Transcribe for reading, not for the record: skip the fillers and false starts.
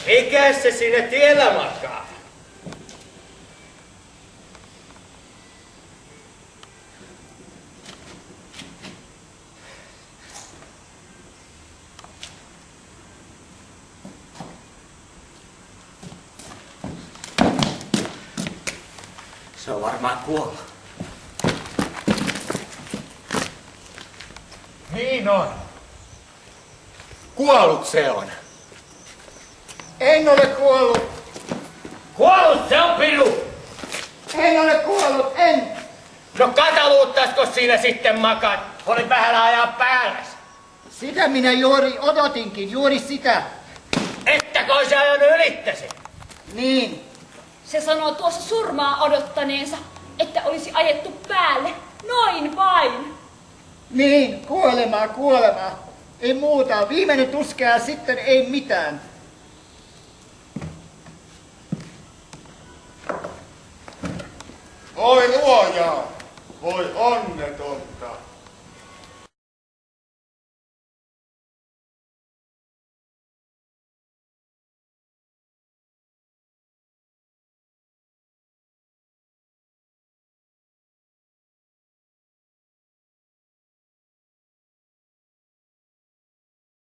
Mikä se sinne tiellä makaa? Se on varmaan kuollut. Niin on. Kuollut se on. En ole kuollut. Kuollut se on, Piru! En ole kuollut, en. No kataluuttaisko siinä sitten makat? Oli vähän ajaa päälläs. Sitä minä juuri odotinkin, juuri sitä. Ettäkö olisi ajanut ylittäsi? Niin. Se sanoo tuossa surmaa odottaneensa, että olisi ajettu päälle. Noin vain. Niin, kuolemaa, kuolemaa. Ei muuta, viimeinen tuska ja sitten ei mitään. Voi luoja, voi onnetonta.